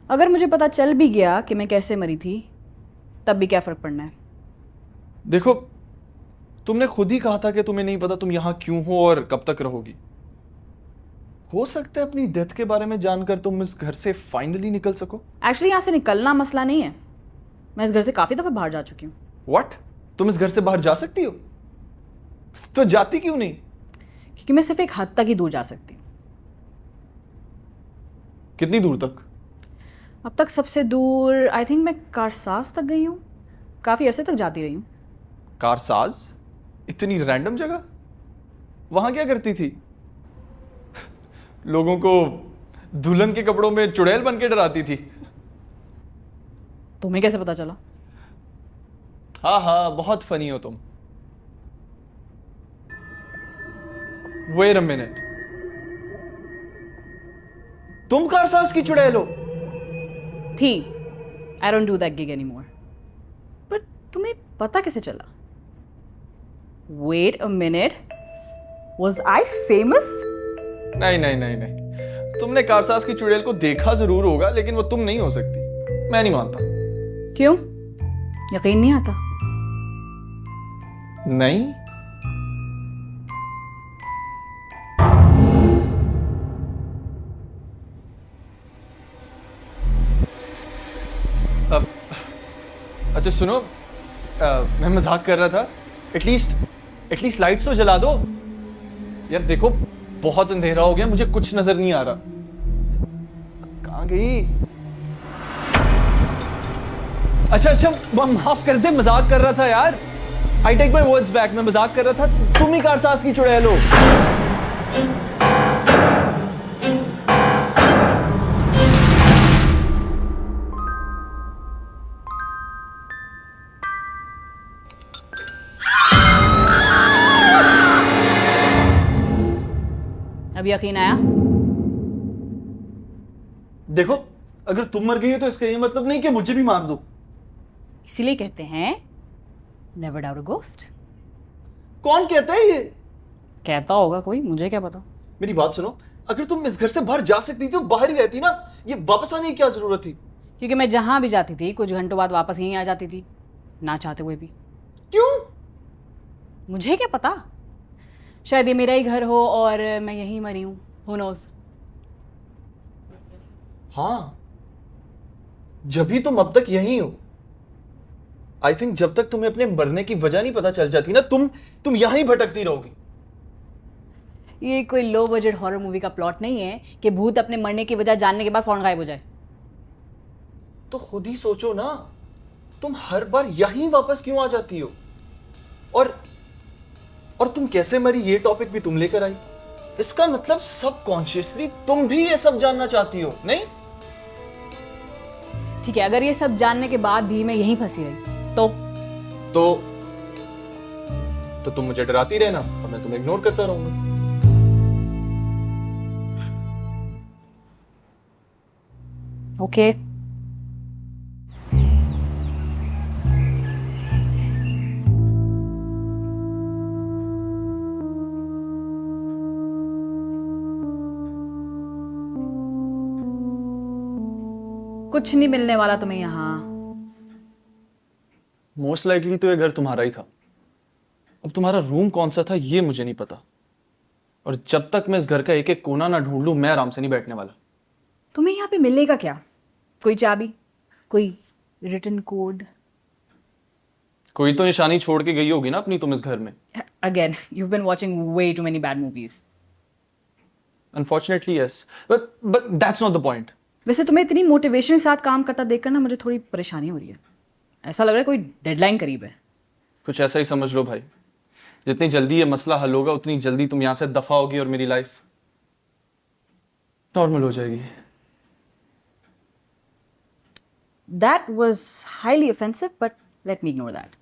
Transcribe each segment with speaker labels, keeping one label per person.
Speaker 1: अगर मुझे पता चल भी गया कि मैं कैसे मरी थी तब भी क्या फ़र्क पड़ना है?
Speaker 2: देखो, तुमने खुद ही कहा था कि तुम्हें नहीं पता तुम यहाँ क्यों हो और कब तक रहोगी। हो सकता है अपनी डेथ के बारे में जानकर तुम इस घर से फाइनली निकल सको।
Speaker 1: एक्चुअली यहाँ से निकलना मसला नहीं है। मैं इस घर से काफ़ी दफ़ा बाहर जा चुकी हूँ।
Speaker 2: व्हाट? तुम इस घर से बाहर जा सकती हो? तो जाती क्यों नहीं?
Speaker 1: क्योंकि मैं सिर्फ एक हद तक ही दूर जा सकती हूँ।
Speaker 2: कितनी दूर तक?
Speaker 1: अब तक सबसे दूर आई थिंक मैं कारसाज तक गई हूँ। काफ़ी अरसे तक जाती रही हूँ।
Speaker 2: कारसाज? इतनी रैंडम जगह? वहां क्या करती थी? लोगों को दुल्हन के कपड़ों में चुड़ैल बन के डराती थी।
Speaker 1: तुम्हें कैसे पता चला?
Speaker 2: हाँ हाँ, बहुत फनी हो तुम। वेट अ मिनट, तुम कारसाज की चुड़ैल हो?
Speaker 1: थी। I don't do that gig any more. But तुम्हें पता कैसे चला? Wait a minute, was I famous?
Speaker 2: नहीं नहीं नहीं नहीं, तुमने कारसाज की चुड़ैल को देखा जरूर होगा, लेकिन वो तुम नहीं हो सकती। मैं नहीं मानता।
Speaker 1: क्यों? यकीन नहीं आता?
Speaker 2: नहीं। अब अच्छा सुनो, मैं मजाक कर रहा था। एटलीस्ट लाइट्स तो जला दो यार। देखो, बहुत अंधेरा हो गया, मुझे कुछ नजर नहीं आ रहा। कहाँ गई? अच्छा, माफ कर दे, मजाक कर रहा था यार। I take my words back, मैं मजाक कर रहा था। तुम ही कारसाज की चुड़ैल हो।
Speaker 1: अब यकीन आया?
Speaker 2: देखो, अगर तुम मर गई हो तो इसका ये मतलब नहीं कि मुझे भी मार दो।
Speaker 1: इसीलिए कहते हैं नेवर डाउट अ घोस्ट।
Speaker 2: कौन कहता है ये?
Speaker 1: कहता होगा कोई, मुझे क्या पता।
Speaker 2: मेरी बात सुनो, अगर तुम इस घर से बाहर जा सकती थी तो बाहर ही रहती ना। ये वापस आने की क्या जरूरत थी?
Speaker 1: क्योंकि मैं जहां भी जाती थी कुछ घंटों बाद वापस यहीं आ जाती थी, ना चाहते हुए भी।
Speaker 2: क्यों?
Speaker 1: मुझे क्या पता, शायद ये मेरा ही घर हो और मैं यहीं मरी हूं। Who knows.
Speaker 2: हाँ, जब भी तुम अब तक यहीं हो। आई थिंक जब तक तुम्हें अपने मरने की वजह नहीं पता चल जाती ना, तुम यहीं भटकती रहोगी।
Speaker 1: ये कोई लो बजट हॉरर मूवी का प्लॉट नहीं है कि भूत अपने मरने की वजह जानने के बाद फौरन गायब हो जाए।
Speaker 2: तो खुद ही सोचो ना, तुम हर बार यहीं वापस क्यों आ जाती हो? और तुम कैसे मरी ये टॉपिक भी तुम लेकर आई। इसका मतलब सबकॉन्शियसली तुम भी ये सब जानना चाहती हो, नहीं?
Speaker 1: ठीक है, अगर ये सब जानने के बाद भी मैं यहीं फंसी रही तो
Speaker 2: तो तो तुम मुझे डराती रहना और मैं तुम्हें इग्नोर करता रहूंगा।
Speaker 1: ओके। कुछ नहीं मिलने वाला तुम्हें यहाँ।
Speaker 2: मोस्ट लाइकली तो ये घर तुम्हारा ही था। अब तुम्हारा रूम कौन सा था ये मुझे नहीं पता, और जब तक मैं इस घर का एक एक कोना ना ढूंढ लूं मैं आराम से नहीं बैठने वाला।
Speaker 1: तुम्हें यहाँ पे मिलेगा क्या? कोई चाबी, कोई रिटन कोड?
Speaker 2: कोई तो निशानी छोड़ के गई होगी ना अपनी तुम इस घर में।
Speaker 1: Again you've been watching way too many bad movies.
Speaker 2: Unfortunately yes, but that's not the point.
Speaker 1: वैसे तुम्हें इतनी मोटिवेशन के साथ काम करता देखकर ना मुझे थोड़ी परेशानी हो रही है। ऐसा लग रहा है कोई डेडलाइन करीब है।
Speaker 2: कुछ ऐसा ही समझ लो भाई। जितनी जल्दी ये मसला हल होगा उतनी जल्दी तुम यहां से दफा होगी और मेरी लाइफ नॉर्मल हो जाएगी।
Speaker 1: That was highly offensive, but let me ignore that.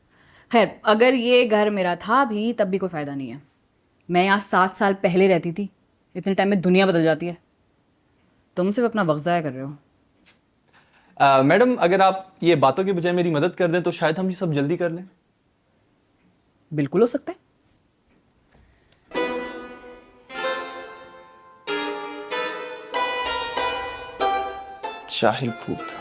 Speaker 1: खैर, अगर ये घर मेरा था भी तब भी कोई फ़ायदा नहीं है। मैं यहाँ 7 साल पहले रहती थी। इतने टाइम में दुनिया बदल जाती है। तुम सिर्फ अपना वक्त ज़ाया कर रहे हो।
Speaker 2: मैडम, अगर आप ये बातों के बजाय मेरी मदद कर दें तो शायद हम ये सब जल्दी कर लें।
Speaker 1: बिल्कुल हो सकता है।
Speaker 2: जाहिल भूत।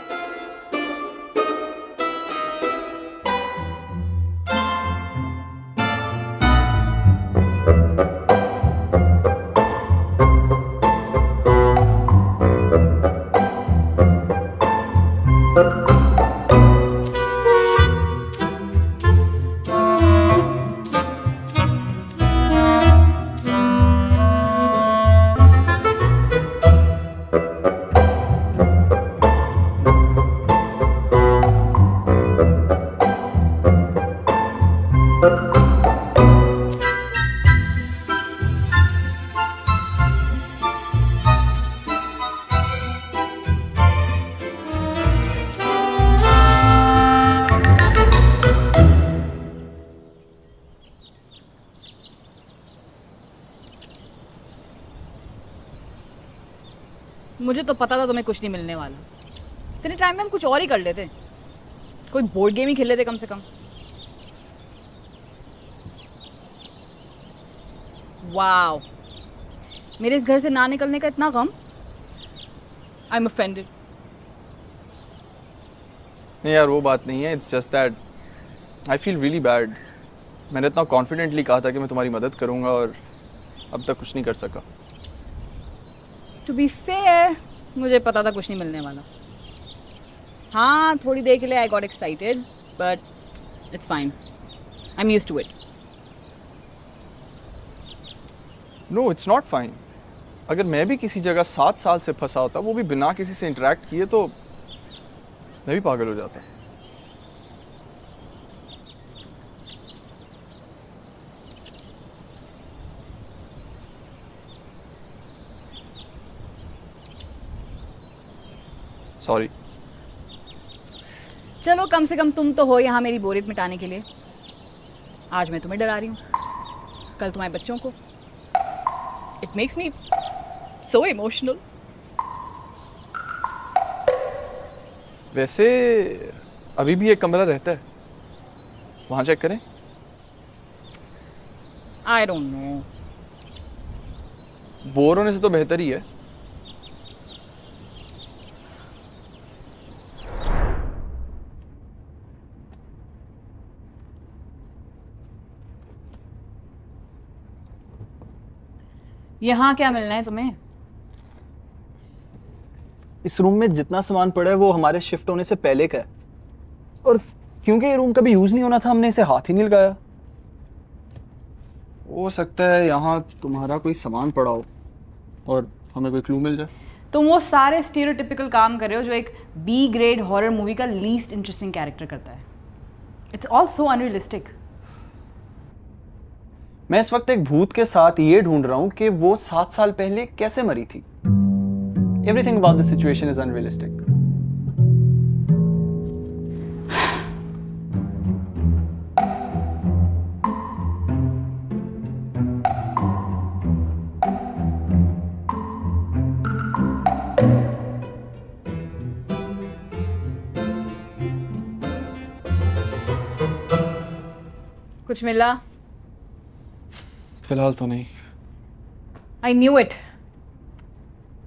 Speaker 1: मुझे तो पता था तुम्हें कुछ नहीं मिलने वाला। इतने टाइम में हम कुछ और ही कर लेते, कोई बोर्ड गेम ही खेल लेते कम से कम। वाओ, मेरे इस घर से ना निकलने का इतना गम। I am offended.
Speaker 2: नहीं यार, वो बात नहीं है। It's just that I feel really bad. मैंने इतना कॉन्फिडेंटली कहा था कि मैं तुम्हारी मदद करूंगा और अब तक कुछ नहीं कर सका।
Speaker 1: टू बी फेयर, मुझे पता था कुछ नहीं मिलने वाला। हाँ, थोड़ी देर के लिए I got excited, but it's fine. I am used to it.
Speaker 2: No, it's not fine. अगर मैं भी किसी जगह 7 साल से फंसा होता, वो भी बिना किसी से इंटरेक्ट किए, तो मैं भी पागल हो जाता। सॉरी।
Speaker 1: चलो, कम से कम तुम तो हो यहाँ मेरी बोरियत मिटाने के लिए। आज मैं तुम्हें डरा रही हूँ, कल तुम्हारे बच्चों को। It makes me so emotional.
Speaker 2: वैसे अभी भी एक कमरा रहता है, वहाँ चेक करें।
Speaker 1: I don't know.
Speaker 2: बोर होने से तो बेहतर ही है।
Speaker 1: यहाँ क्या मिलना है तुम्हें?
Speaker 2: इस रूम में जितना सामान पड़ा है वो हमारे शिफ्ट होने से पहले का है, और क्योंकि ये रूम कभी यूज नहीं होना था, हमने इसे हाथ ही नहीं लगाया। हो सकता है यहाँ तुम्हारा कोई सामान पड़ा हो और हमें कोई क्लू मिल जाए।
Speaker 1: तुम वो सारे स्टीरियोटिपिकल काम कर रहे हो जो एक बी ग्रेड हॉरर मूवी का लीस्ट इंटरेस्टिंग कैरेक्टर करता है। It's all so unrealistic.
Speaker 2: मैं इस वक्त एक भूत के साथ ये ढूंढ रहा हूँ कि वो 7 साल पहले कैसे मरी थी। Everything about the situation is unrealistic.
Speaker 1: कुछ मिला?
Speaker 2: फिलहाल तो नहीं।
Speaker 1: I knew it.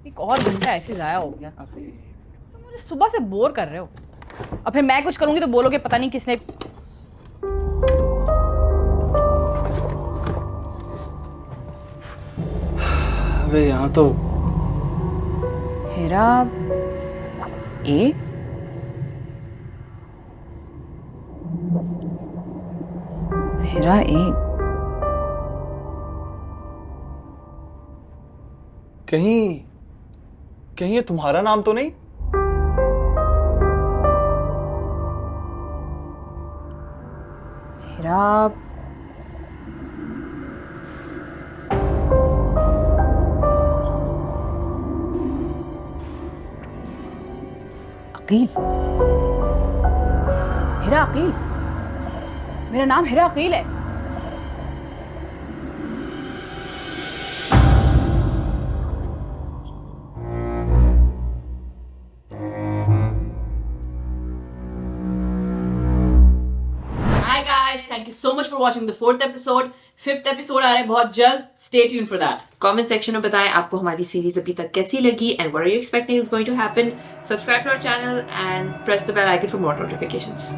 Speaker 1: एक और घंटा ऐसे जाया हो गया। तुम मुझे सुबह से बोर कर रहे हो, और फिर मैं कुछ करूंगी तो बोलोगे पता नहीं किसने।
Speaker 2: अबे यहाँ तो
Speaker 1: हेरा ए। हेरा ए।
Speaker 2: कहीं ये तुम्हारा नाम तो नहीं?
Speaker 1: हेरा अकील। हेरा अकील। मेरा नाम हेरा अकील है। Hi guys, thank you so much for watching the 4th episode. 5th episode आ रहा है बहुत जल्द, stay tune for that.
Speaker 3: Comment section में बताएं आपको हमारी सीरीज अभी तक कैसी लगी and what are you expecting is going to happen. Subscribe to our channel and press the bell icon for more notifications.